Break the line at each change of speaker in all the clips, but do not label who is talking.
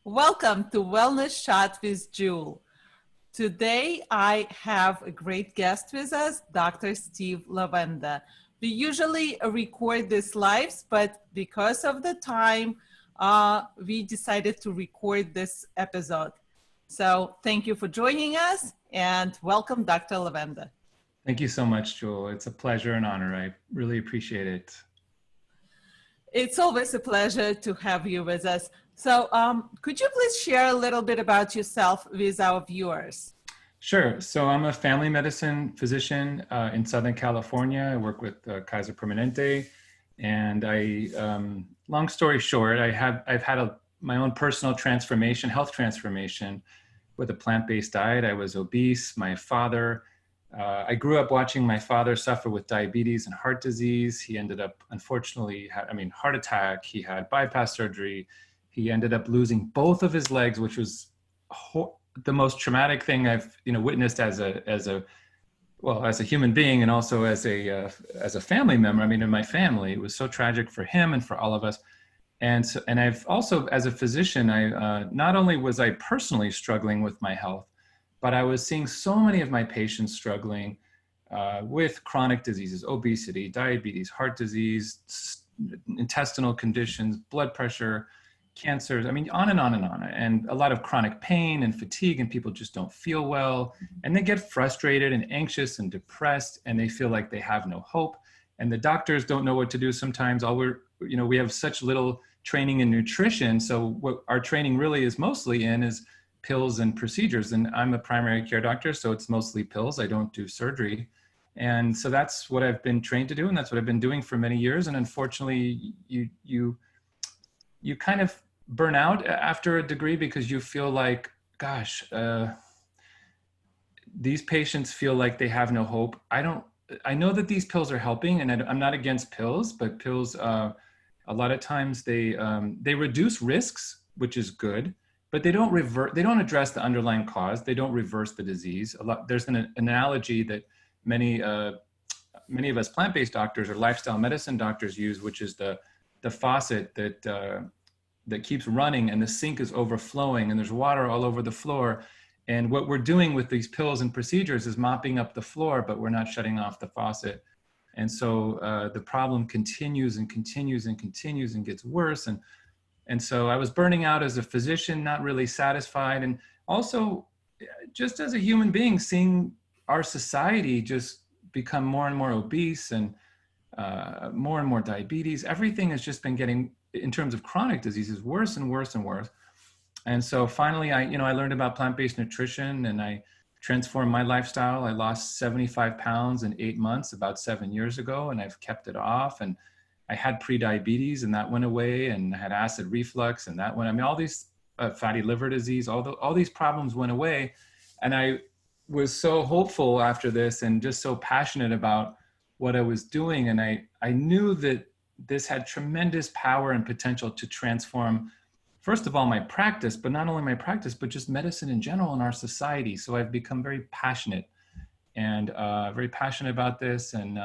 Welcome to Wellness Shot with Jewel. Today I have a great guest with us, Dr. Steve Lawenda. We usually record these lives, but because of the time, we decided to record this episode. So thank you for joining us and welcome, Dr. Lawenda.
Thank you so much, Jewel. It's a pleasure and honor. I really appreciate it.
It's always a pleasure to have you with us. So could you please share a little bit about yourself with our viewers?
Sure. So I'm a family medicine physician in Southern California. I work with Kaiser Permanente. And long story short, I've had my own personal transformation, health transformation with a plant-based diet. I was obese. I grew up watching my father suffer with diabetes and heart disease. He ended up, unfortunately, heart attack. He had bypass surgery. He ended up losing both of his legs, which was the most traumatic thing I've witnessed as a human being and also as a family member. I mean, in my family, it was so tragic for him and for all of us. And I've also, as a physician, not only was I personally struggling with my health, but I was seeing so many of my patients struggling with chronic diseases, obesity, diabetes, heart disease, intestinal conditions, blood pressure, cancers, I mean, on and on and on. And a lot of chronic pain and fatigue, and people just don't feel well. And they get frustrated and anxious and depressed, and they feel like they have no hope. And the doctors don't know what to do sometimes. We have such little training in nutrition. So what our training really is mostly in is pills and procedures. And I'm a primary care doctor, so it's mostly pills. I don't do surgery. And so that's what I've been trained to do. And that's what I've been doing for many years. And unfortunately, you kind of burn out after a degree because you feel like, gosh, these patients feel like they have no hope. I know that these pills are helping, and I'm not against pills, but pills, a lot of times they reduce risks, which is good, but they don't address the underlying cause. They don't reverse the disease. There's an analogy that many of us plant-based doctors or lifestyle medicine doctors use, which is the faucet that keeps running and the sink is overflowing and there's water all over the floor. And what we're doing with these pills and procedures is mopping up the floor, but we're not shutting off the faucet. And so the problem continues and continues and continues and gets worse. And so I was burning out as a physician, not really satisfied. And also just as a human being, seeing our society just become more and more obese and more and more diabetes. Everything has just been getting, in terms of chronic diseases, worse and worse and worse. And so finally, I learned about plant-based nutrition and I transformed my lifestyle. I lost 75 pounds in 8 months, about 7 years ago, and I've kept it off. And I had pre-diabetes and that went away, and I had acid reflux and that went, all these fatty liver disease, all these problems went away. And I was so hopeful after this and just so passionate about what I was doing. And I knew that this had tremendous power and potential to transform, first of all, my practice, but not only my practice, but just medicine in general in our society. So I've become very passionate about this. And,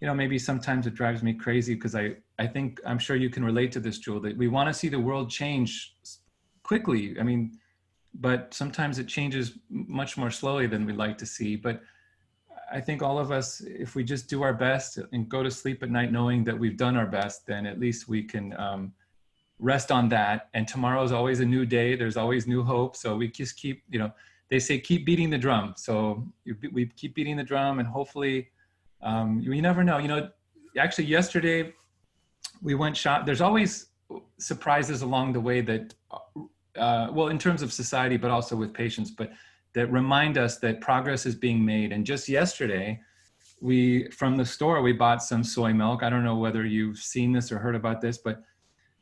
maybe sometimes it drives me crazy because I'm sure you can relate to this, Jewel, that we want to see the world change quickly. But sometimes it changes much more slowly than we'd like to see. But I think all of us, if we just do our best and go to sleep at night knowing that we've done our best, then at least we can rest on that. And tomorrow is always a new day. There's always new hope. So we just keep, they say, keep beating the drum. So we keep beating the drum, and hopefully, you never know. Actually yesterday we went shop. There's always surprises along the way that, in terms of society, but also with patients, but that remind us that progress is being made. And just yesterday, from the store, we bought some soy milk. I don't know whether you've seen this or heard about this, but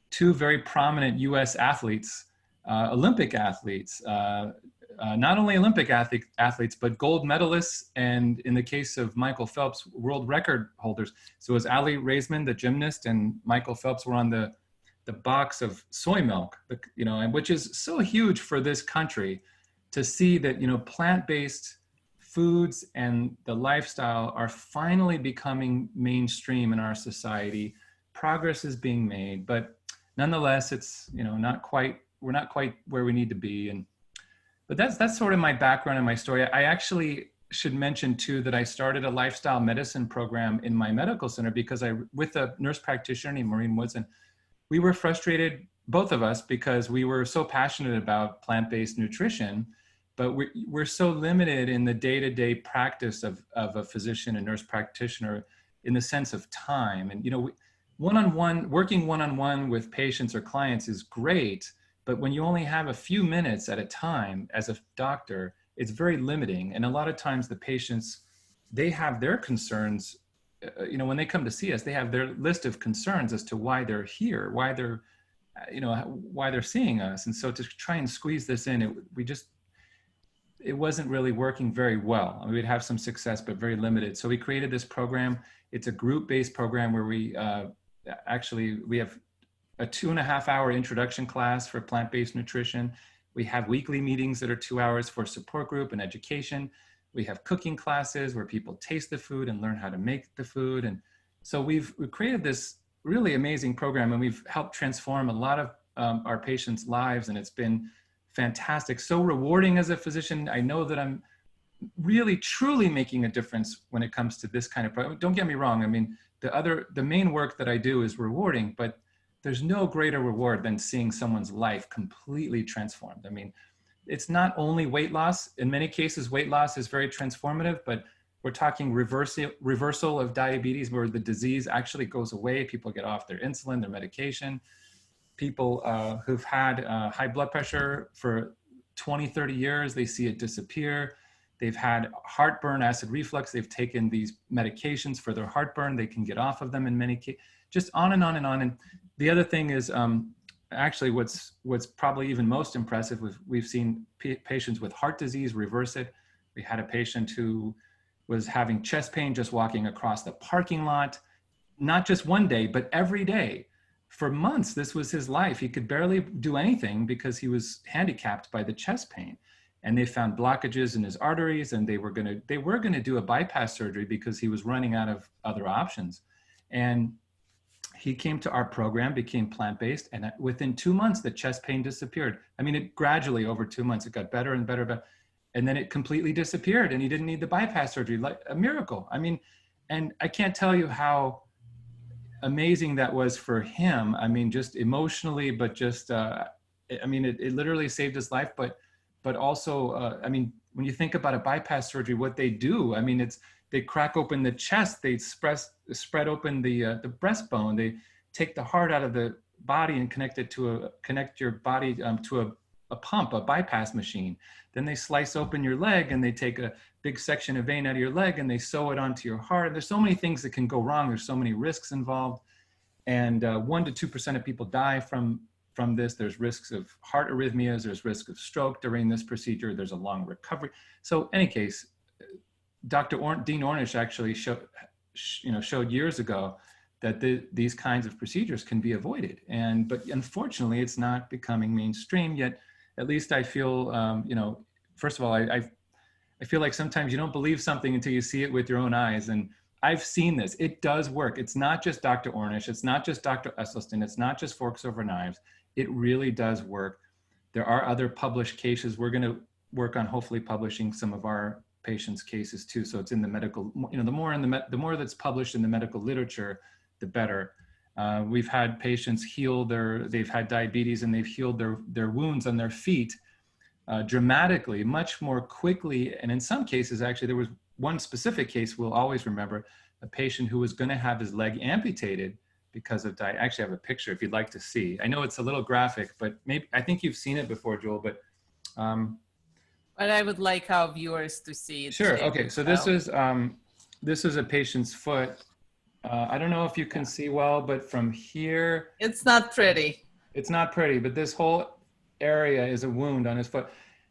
two very prominent US athletes, Olympic athletes, not only Olympic athletes, but gold medalists. And in the case of Michael Phelps, world record holders. So it was Ali Raisman, the gymnast, and Michael Phelps were on the box of soy milk, and which is so huge for this country to see that, plant-based foods and the lifestyle are finally becoming mainstream in our society. Progress is being made, but nonetheless, it's, not quite not quite where we need to be. But that's sort of my background and my story. I actually should mention too that I started a lifestyle medicine program in my medical center because with a nurse practitioner named Maureen Woodson, we were frustrated, both of us, because we were so passionate about plant-based nutrition, but we're so limited in the day-to-day practice of a physician and nurse practitioner in the sense of time. And, working one-on-one with patients or clients is great, but when you only have a few minutes at a time as a doctor, it's very limiting. And a lot of times the patients, they have their concerns, when they come to see us, they have their list of concerns as to why they're here, why they're seeing us. And so to try and squeeze this in, it wasn't really working very well. I mean, we'd have some success, but very limited. So we created this program. It's a group-based program where we have a 2.5-hour introduction class for plant-based nutrition. We have weekly meetings that are 2 hours for support group and education. We have cooking classes where people taste the food and learn how to make the food. And so we've created this really amazing program, and we've helped transform a lot of our patients' lives, and it's been fantastic, so rewarding as a physician. I know that I'm really, truly making a difference when it comes to this kind of program. Don't get me wrong. I mean, the main work that I do is rewarding, but there's no greater reward than seeing someone's life completely transformed. I mean, it's not only weight loss. In many cases, weight loss is very transformative, but we're talking reversal of diabetes, where the disease actually goes away. People get off their insulin, their medication. People who've had high blood pressure for 20, 30 years, they see it disappear. They've had heartburn, acid reflux. They've taken these medications for their heartburn. They can get off of them in many cases, just on and on and on. And the other thing is, actually what's probably even most impressive, we've seen patients with heart disease reverse it. We had a patient who was having chest pain just walking across the parking lot, not just one day, but every day. For months, this was his life. He could barely do anything because he was handicapped by the chest pain. And they found blockages in his arteries, and they were gonna do a bypass surgery because he was running out of other options. And he came to our program, became plant-based, and within 2 months, the chest pain disappeared. I mean, it gradually over 2 months, it got better and better, and then it completely disappeared, and he didn't need the bypass surgery, like a miracle. I mean, and I can't tell you how amazing that was for him. I mean, just emotionally, but just, I mean, it literally saved his life, but also, I mean, when you think about a bypass surgery, what they do, I mean, they crack open the chest, they spread open the breastbone, they take the heart out of the body and connect your body to a pump, a bypass machine. Then they slice open your leg, and they take a big section of vein out of your leg, and they sew it onto your heart. There's so many things that can go wrong. There's so many risks involved. And 1 to 2% of people die from this. There's risks of heart arrhythmias. There's risk of stroke during this procedure. There's a long recovery. So any case, Dr. Dean Ornish actually showed years ago that these kinds of procedures can be avoided. But unfortunately, it's not becoming mainstream yet. At least I feel, first of all, I feel like sometimes you don't believe something until you see it with your own eyes. And I've seen this. It does work. It's not just Dr. Ornish. It's not just Dr. Esselstyn. It's not just Forks Over Knives. It really does work. There are other published cases. We're going to work on hopefully publishing some of our patients' cases too. So it's in the medical, the more that's published in the medical literature, the better. We've had patients they've had diabetes, and they've healed their wounds on their feet dramatically, much more quickly. And in some cases, actually, there was one specific case we'll always remember, a patient who was going to have his leg amputated because of diet. I actually have a picture if you'd like to see. I know it's a little graphic, but I think you've seen it before, Joel, but
I would like our viewers to see it.
Sure. Okay. So this is a patient's foot. I don't know if you can see well, but from here,
it's not pretty.
It's not pretty, but this whole area is a wound on his foot,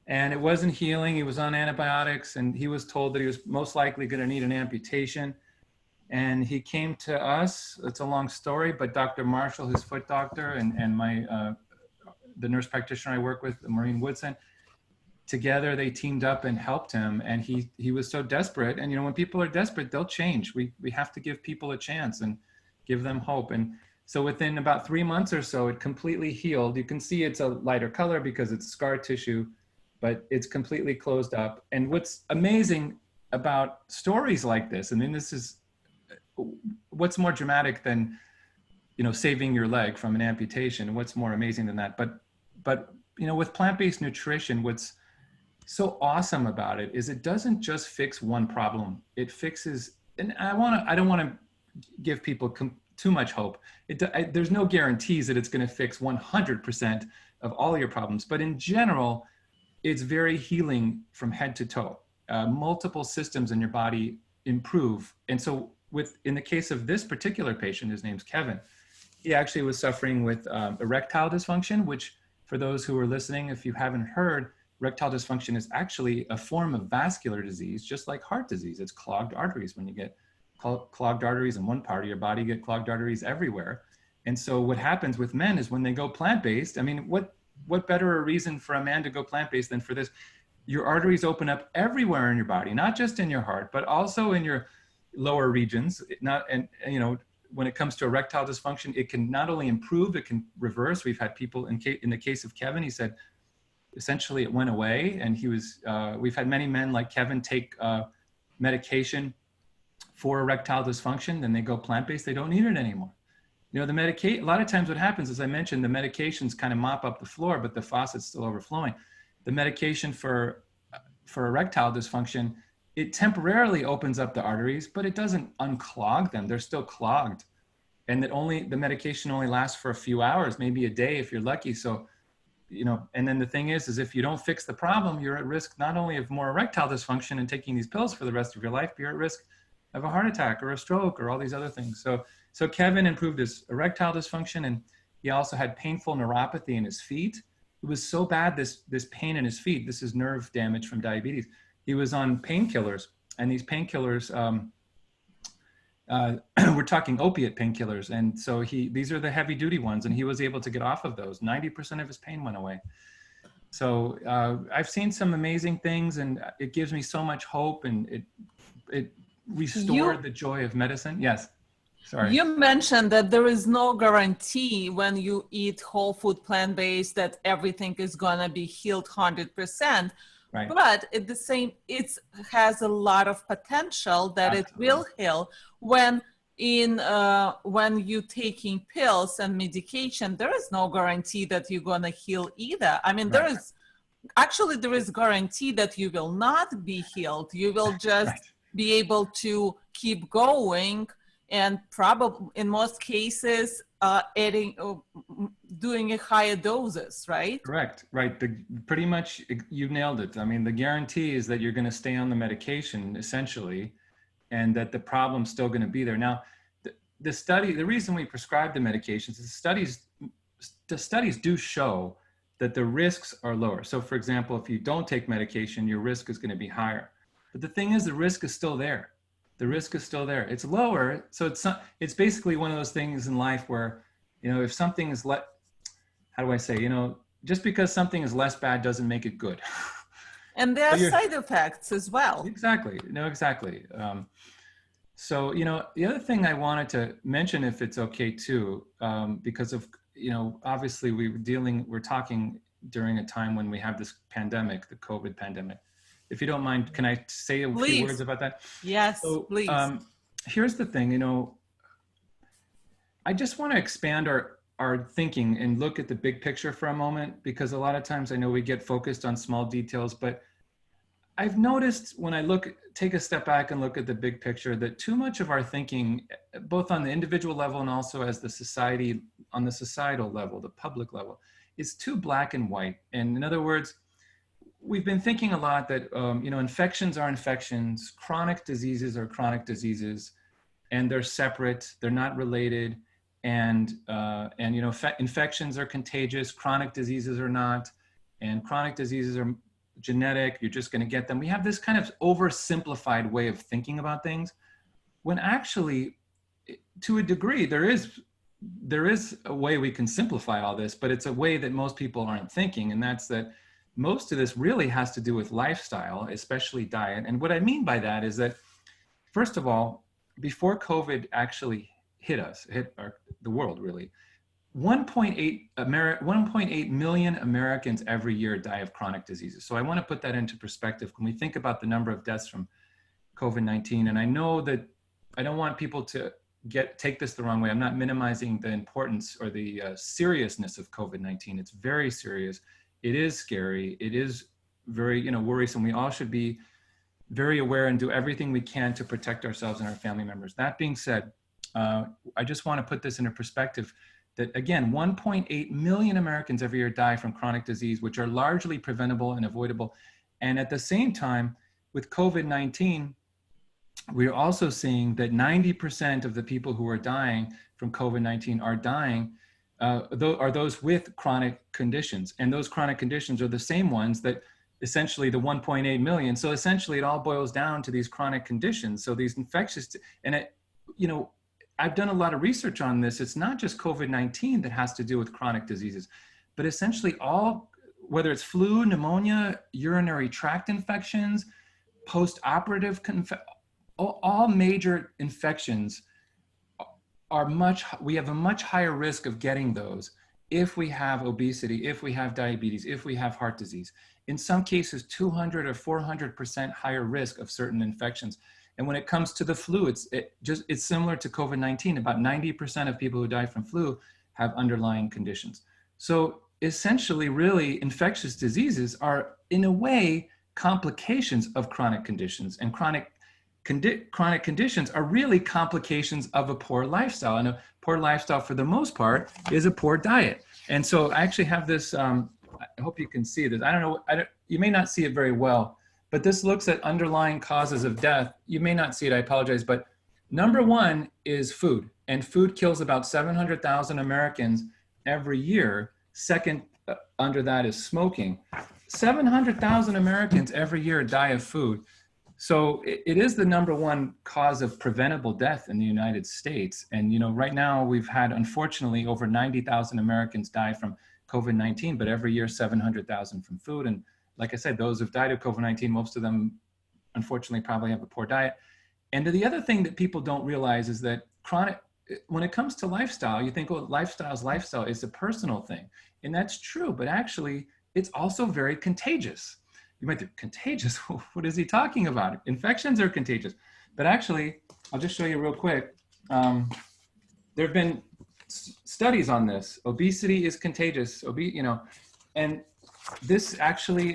and it wasn't healing. He was on antibiotics, and he was told that he was most likely going to need an amputation. And he came to us. It's a long story, but Dr. Marshall, his foot doctor, and the nurse practitioner I work with, Maureen Woodson, together they teamed up and helped him. And he was so desperate. And when people are desperate, they'll change. We have to give people a chance and give them hope. And So within about 3 months or so, it completely healed. You can see it's a lighter color because it's scar tissue, but it's completely closed up. And what's amazing about stories like this, I mean, this is what's more dramatic than, you know, saving your leg from an amputation. What's more amazing than that? But you know, with plant-based nutrition, what's so awesome about it is it doesn't just fix one problem. It fixes, and I don't want to give people too much hope. There's no guarantees that it's going to fix 100% of all your problems, but in general, it's very healing from head to toe. Multiple systems in your body improve. And so in the case of this particular patient, his name's Kevin, he actually was suffering with erectile dysfunction, which for those who are listening, if you haven't heard, erectile dysfunction is actually a form of vascular disease, just like heart disease. It's clogged arteries. When you get clogged arteries in one part of your body, you get clogged arteries everywhere. And so what happens with men is when they go plant-based, I mean, what better a reason for a man to go plant-based than for this? Your arteries open up everywhere in your body, not just in your heart, but also in your lower regions. And you know, when it comes to erectile dysfunction, it can not only improve, it can reverse. We've had people in the case of Kevin, he said, essentially it went away. And we've had many men like Kevin take medication for erectile dysfunction, then they go plant-based, they don't need it anymore. You know, a lot of times what happens, as I mentioned, the medications kind of mop up the floor, but the faucet's still overflowing. The medication for erectile dysfunction, it temporarily opens up the arteries, but it doesn't unclog them. They're still clogged. And the medication only lasts for a few hours, maybe a day if you're lucky. So, you know, and then the thing is if you don't fix the problem, you're at risk not only of more erectile dysfunction and taking these pills for the rest of your life, but you're at risk of a heart attack or a stroke or all these other things. So Kevin improved his erectile dysfunction, and he also had painful neuropathy in his feet. It was so bad, this pain in his feet, this is nerve damage from diabetes. He was on painkillers, and these painkillers, we're talking opiate painkillers. And so these are the heavy duty ones, and he was able to get off of those. 90% of his pain went away. So I've seen some amazing things, and it gives me so much hope, and it restored the joy of medicine. Yes. Sorry.
You mentioned that there is no guarantee when you eat whole food plant-based that everything is going to be healed 100%. Right. But at the same, it has a lot of potential that Absolutely. It will heal when you taking pills and medication. There is no guarantee that you're going to heal either. I mean, right. there is guarantee that you will not be healed. You will just right. be able to keep going. And probably in most cases, doing higher doses, right?
Correct, right. Pretty much, you nailed it. I mean, the guarantee is that you're going to stay on the medication, essentially, and that the problem's still going to be there. Now, the reason we prescribe the medications is the studies do show that the risks are lower. So, for example, if you don't take medication, your risk is going to be higher. But the thing is, the risk is still there. The risk is still there. It's lower. So it's basically one of those things in life where, you know, if something is how do I say, you know, just because something is less bad doesn't make it good.
And there are side effects as well.
Exactly. No, exactly. So, you know, the other thing I wanted to mention, if it's okay too, because of, you know, obviously we're talking during a time when we have this pandemic, the COVID pandemic. If you don't mind, can I say a few words about that?
Yes, so, please.
Here's the thing, you know, I just want to expand our thinking and look at the big picture for a moment, because a lot of times I know we get focused on small details, but I've noticed when I take a step back and look at the big picture, that too much of our thinking, both on the individual level and also as on the societal level, the public level, is too black and white. And in other words, we've been thinking a lot that, you know, infections are infections, chronic diseases are chronic diseases, and they're separate, they're not related. And you know, infections are contagious, chronic diseases are not, and chronic diseases are genetic, you're just gonna get them. We have this kind of oversimplified way of thinking about things, when actually, to a degree, there is a way we can simplify all this, but it's a way that most people aren't thinking, and that's that most of this really has to do with lifestyle, especially diet. And what I mean by that is that, first of all, before COVID actually hit us, the world really. 1.8 million Americans every year die of chronic diseases. So I want to put that into perspective when we think about the number of deaths from COVID-19. And I know that I don't want people to take this the wrong way. I'm not minimizing the importance or the seriousness of COVID-19. It's very serious. It is scary. It is very, worrisome. We all should be very aware and do everything we can to protect ourselves and our family members. That being said, I just want to put this into perspective that, again, 1.8 million Americans every year die from chronic disease, which are largely preventable and avoidable. And at the same time, with COVID-19, we're also seeing that 90% of the people who are dying from COVID-19 are dying, are those with chronic conditions. And those chronic conditions are the same ones that essentially the 1.8 million. So essentially it all boils down to these chronic conditions. So these infectious, and I've done a lot of research on this. It's not just COVID-19 that has to do with chronic diseases, but essentially whether it's flu, pneumonia, urinary tract infections, post-operative, all major infections we have a much higher risk of getting those if we have obesity, if we have diabetes, if we have heart disease. In some cases, 200 or 400% higher risk of certain infections. And when it comes to the flu, it's similar to COVID-19. About 90% of people who die from flu have underlying conditions. So essentially, really, infectious diseases are, in a way, complications of chronic conditions. And chronic conditions are really complications of a poor lifestyle. And a poor lifestyle, for the most part, is a poor diet. And so I actually have this, I hope you can see this. I don't know, you may not see it very well, but this looks at underlying causes of death. You may not see it, I apologize, but number one is food. And food kills about 700,000 Americans every year. Second under that is smoking. 700,000 Americans every year die of food. So it is the number one cause of preventable death in the United States. And right now we've had, unfortunately, over 90,000 Americans die from COVID-19, but every year 700,000 from food. And like I said, those who've died of COVID-19, most of them, unfortunately, probably have a poor diet. And the other thing that people don't realize is that when it comes to lifestyle, you think, oh, lifestyle is a personal thing. And that's true, but actually it's also very contagious. You might think, contagious? What is he talking about? Infections are contagious. But actually, I'll just show you real quick. There have been studies on this. Obesity is contagious. And this actually,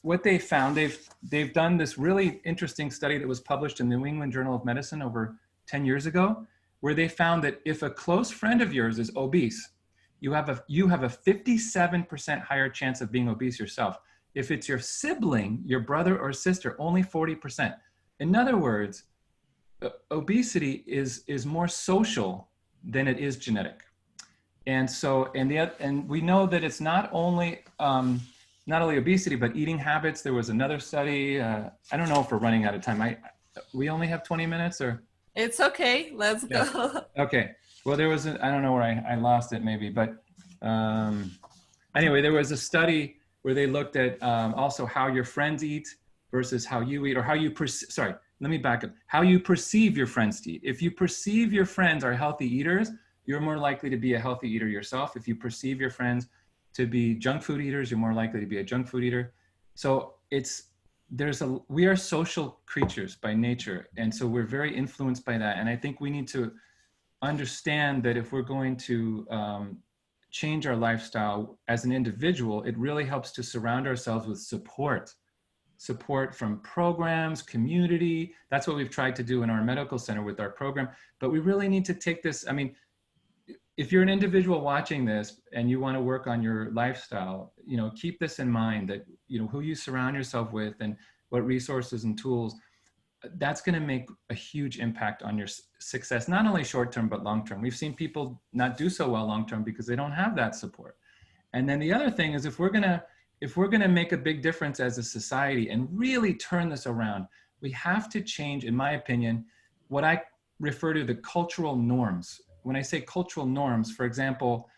what they found, they've done this really interesting study that was published in the New England Journal of Medicine over 10 years ago, where they found that if a close friend of yours is obese, you have a 57% higher chance of being obese yourself. If it's your sibling, your brother or sister, only 40%. In other words, obesity is more social than it is genetic. And so, and we know that it's not only obesity, but eating habits. There was another study. I don't know if we're running out of time. We only have 20 minutes or?
It's okay. Let's go.
Yeah. Okay. Well, there was, I don't know where I lost it maybe, but anyway, there was a study where they looked at also how your friends eat versus how you eat, or how you let me back up. How you perceive your friends to eat. If you perceive your friends are healthy eaters, you're more likely to be a healthy eater yourself. If you perceive your friends to be junk food eaters, you're more likely to be a junk food eater. So we are social creatures by nature. And so we're very influenced by that. And I think we need to understand that if we're going to change our lifestyle as an individual, it really helps to surround ourselves with support from programs, community. That's what we've tried to do in our medical center with our program. But we really need to take this. I mean, if you're an individual watching this and you want to work on your lifestyle, keep this in mind, that, who you surround yourself with and what resources and tools, that's going to make a huge impact on your success, not only short-term, but long-term. We've seen people not do so well long-term because they don't have that support. And then the other thing is, if we're going to make a big difference as a society and really turn this around, we have to change, in my opinion, what I refer to the cultural norms. When I say cultural norms, for example,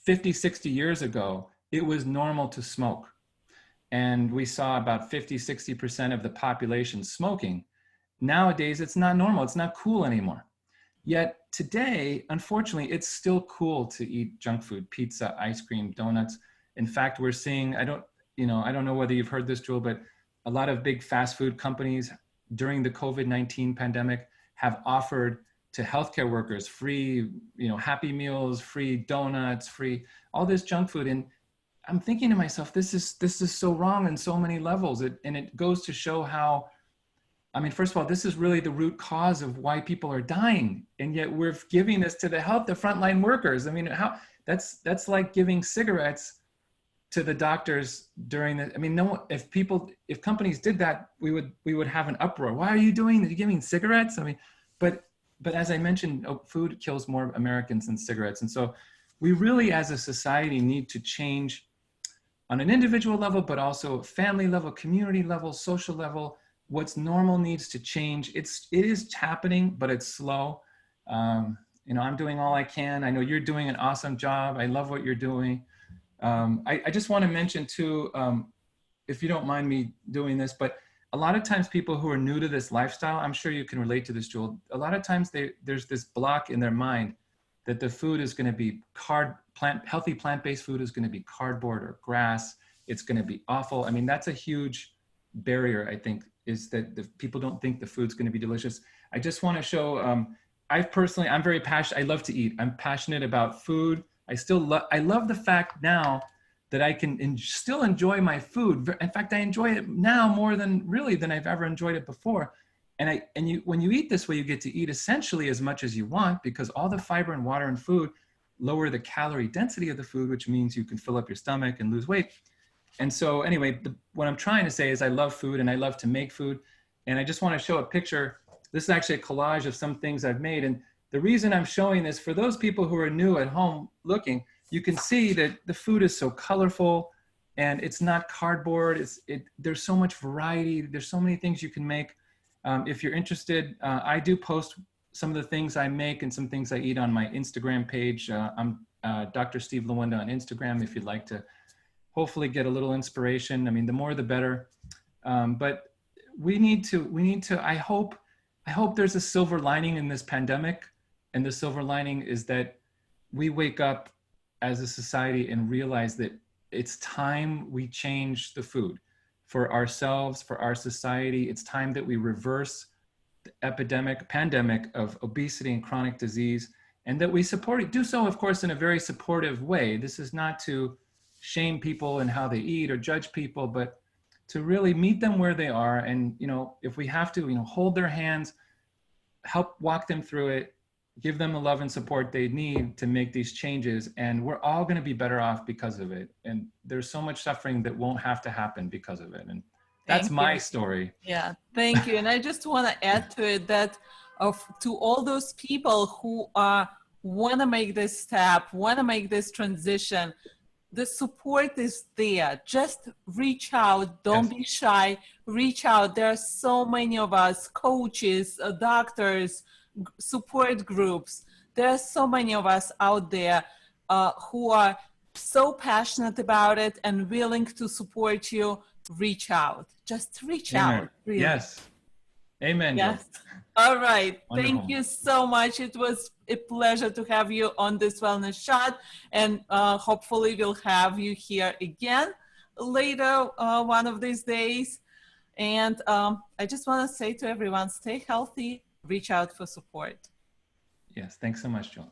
50, 60 years ago, it was normal to smoke. And we saw about 50, 60% of the population smoking. nowadays it's not normal. It's not cool anymore. Yet today, unfortunately, it's still cool to eat junk food, pizza, ice cream, donuts. In fact, we're seeing, I don't know whether you've heard this, Jewel, but a lot of big fast food companies during the COVID-19 pandemic have offered to healthcare workers free, Happy Meals, free donuts, free all this junk food. And I'm thinking to myself, this is so wrong in so many levels. And it goes to show how, first of all, this is really the root cause of why people are dying. And yet we're giving this to the frontline workers. That's like giving cigarettes to the doctors during the, if companies did that, we would have an uproar. Why are you doing that? You're giving cigarettes? But as I mentioned, food kills more Americans than cigarettes. And so we really, as a society, need to change on an individual level, but also family level, community level, social level. What's normal needs to change. It is happening, but it's slow. I'm doing all I can. I know you're doing an awesome job. I love what you're doing. I just want to mention too, if you don't mind me doing this, but a lot of times people who are new to this lifestyle, I'm sure you can relate to this, Jewel. A lot of times there's this block in their mind that the food is going to be healthy plant-based food is going to be cardboard or grass. It's going to be awful. That's a huge barrier, I think, is that the people don't think the food's going to be delicious. I just want to show, I'm very passionate. I love to eat. I'm passionate about food. I love the fact now that I can still enjoy my food. In fact, I enjoy it now more than I've ever enjoyed it before. And when you eat this way, you get to eat essentially as much as you want, because all the fiber and water in food lower the calorie density of the food, which means you can fill up your stomach and lose weight. And so anyway, what I'm trying to say is I love food and I love to make food. And I just want to show a picture. This is actually a collage of some things I've made. And the reason I'm showing this, for those people who are new at home looking, you can see that the food is so colorful and it's not cardboard. There's so much variety. There's so many things you can make. If you're interested, I do post some of the things I make and some things I eat on my Instagram page. I'm Dr. Steven Lawenda on Instagram if you'd like to hopefully get a little inspiration. The more the better. But we need to, I hope there's a silver lining in this pandemic. And the silver lining is that we wake up as a society and realize that it's time we change the food for ourselves, for our society. It's time that we reverse the pandemic of obesity and chronic disease, and that we do so, of course, in a very supportive way. This is not to shame people and how they eat or judge people, but to really meet them where they are. And, if we have to, hold their hands, help walk them through it, give them the love and support they need to make these changes. And we're all going to be better off because of it. And there's so much suffering that won't have to happen because of it. And that's my story.
Yeah, thank you. And I just want to add to it that to all those people who want to make this step, want to make this transition, the support is there. Just reach out. Don't be shy. Reach out. There are so many of us, coaches, doctors, support groups. There are so many of us out there who are so passionate about it and willing to support you. Reach out. Just reach out. Really.
Yes. Amen.
Yes. All right.
Wonderful.
Thank you so much. It was a pleasure to have you on this Wellness Shot, and hopefully we'll have you here again later one of these days. And I just want to say to everyone, stay healthy, reach out for support.
Yes. Thanks so much, Joel.